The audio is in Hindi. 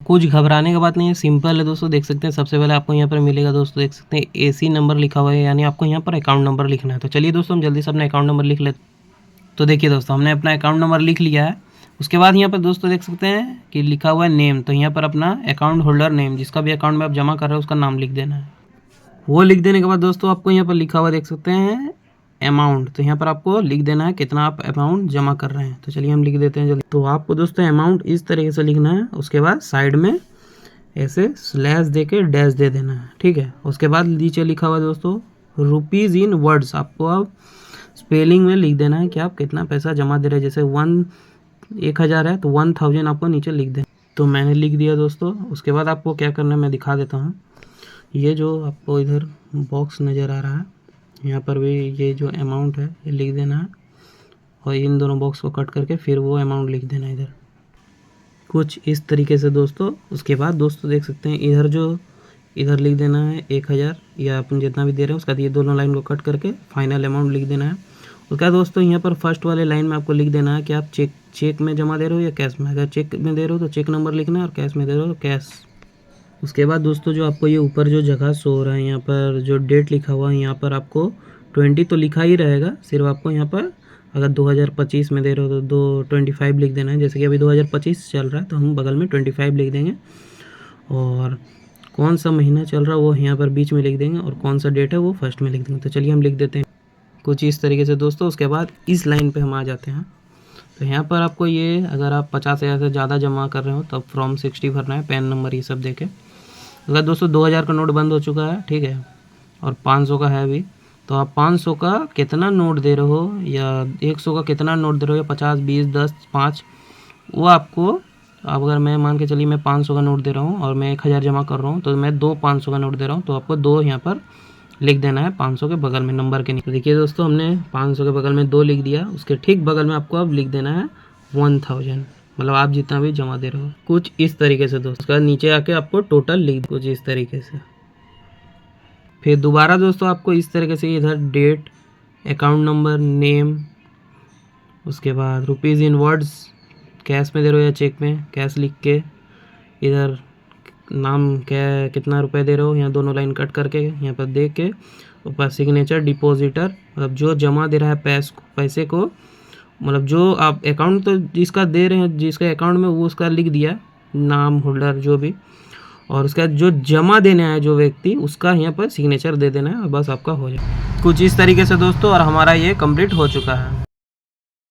कुछ घबराने की बात नहीं है, सिंपल है दोस्तों। देख सकते हैं सबसे पहले आपको यहाँ पर मिलेगा दोस्तों, देख सकते हैं एसी नंबर लिखा हुआ है, यानी आपको यहाँ पर अकाउंट नंबर लिखना है। तो चलिए दोस्तों हम जल्दी से अपना अकाउंट नंबर लिख लेते हैं। तो देखिए दोस्तों हमने अपना अकाउंट नंबर लिख लिया है। उसके बाद यहाँ पर दोस्तों देख सकते हैं कि लिखा हुआ है नेम, तो यहाँ पर अपना अकाउंट होल्डर नेम, जिसका भी अकाउंट में आप जमा कर रहे हो उसका नाम लिख देना है। वो लिख देने के बाद दोस्तों आपको यहाँ पर लिखा हुआ देख सकते हैं अमाउंट, तो यहाँ पर आपको लिख देना है कितना आप अमाउंट जमा कर रहे हैं। तो चलिए हम लिख देते हैं जल्दी। तो आपको दोस्तों अमाउंट इस तरीके से लिखना है, उसके बाद साइड में ऐसे स्लैश दे के डैश दे देना है, ठीक है। उसके बाद नीचे लिखा हुआ दोस्तों रुपीज़ इन वर्ड्स, आपको अब स्पेलिंग में लिख देना है कि आप कितना पैसा जमा दे रहे हैं। जैसे 1000 है तो 1000 आपको नीचे लिख दें। तो मैंने लिख दिया दोस्तों। उसके बाद आपको क्या करना है मैं दिखा देता हूँ। ये जो आपको इधर बॉक्स नज़र आ रहा है, यहाँ पर भी ये जो अमाउंट है ये लिख देना है, और इन दोनों बॉक्स को कट करके फिर वो अमाउंट लिख देना है इधर, कुछ इस तरीके से दोस्तों। उसके बाद दोस्तों देख सकते हैं इधर लिख देना है 1000 या अपन जितना भी दे रहे हैं उसका, ये दोनों लाइन को कट करके फाइनल अमाउंट लिख देना है। उसके बाद दोस्तों यहाँ पर फर्स्ट वाले लाइन में आपको लिख देना है कि आप चेक में जमा दे रहे हो या कैश में। अगर चेक में दे रहे हो तो चेक नंबर लिखना है, और कैश में दे रहे हो तो कैश। उसके बाद दोस्तों जो आपको ये ऊपर जो जगह शो हो रहा है, यहाँ पर जो डेट लिखा हुआ है, यहाँ पर आपको 20 तो लिखा ही रहेगा, सिर्फ आपको यहाँ पर अगर 2025 में दे रहे हो तो 25 लिख देना है। जैसे कि अभी 2025 चल रहा है तो हम बगल में 25 लिख देंगे, और कौन सा महीना चल रहा है वो यहाँ पर बीच में लिख देंगे, और कौन सा डेट है वो फर्स्ट में लिख देंगे। तो चलिए हम लिख देते हैं कुछ इस तरीके से दोस्तों। उसके बाद इस लाइन पे हम आ जाते हैं। तो यहाँ पर आपको ये अगर आप 50,000 से ज़्यादा जमा कर रहे हो तब फ्रॉम 60 भरना है, पैन नंबर ये सब देके। अगर दोस्तों 2000 का नोट बंद हो चुका है, ठीक है, और 500 का है अभी, तो आप 500 का कितना नोट दे रहे हो या 100 का कितना नोट दे रहे हो या 50, 20, 10, 5, वो आपको, अगर मैं मान के चलिए मैं 500 का नोट दे रहा हूँ और मैं 1000 जमा कर रहा हूँ, तो मैं 500 का नोट दे रहा हूँ, तो आपको 2 यहाँ पर लिख देना है 500 के बगल में नंबर के नीचे। देखिए दोस्तों हमने 500 के बगल में 2 लिख दिया। उसके ठीक बगल में आपको अब लिख देना है 1000, मतलब आप जितना भी जमा दे रहे हो, कुछ इस तरीके से दोस्तों। उसका नीचे आके आपको टोटल लिख कुछ इस तरीके से। फिर दोबारा दोस्तों आपको इस तरीके से इधर डेट, अकाउंट नंबर, नेम, उसके बाद रुपीज़ इन वर्ड्स, कैश में दे रहे हो या चेक में, कैश लिख के इधर नाम क्या कितना रुपए दे रहे हो, यहाँ दोनों लाइन कट करके यहाँ पर दे के ऊपर सिग्नेचर डिपॉजिटर, मतलब जो जमा दे रहा है पैसे को, मतलब जो आप अकाउंट तो जिसका दे रहे हैं जिसके अकाउंट में वो उसका लिख दिया नाम, होल्डर जो भी, और उसका जो जमा देने आया जो व्यक्ति उसका यहाँ पर सिग्नेचर दे देना है, और बस आपका हो जाए कुछ इस तरीके से दोस्तों। और हमारा ये कंप्लीट हो चुका है।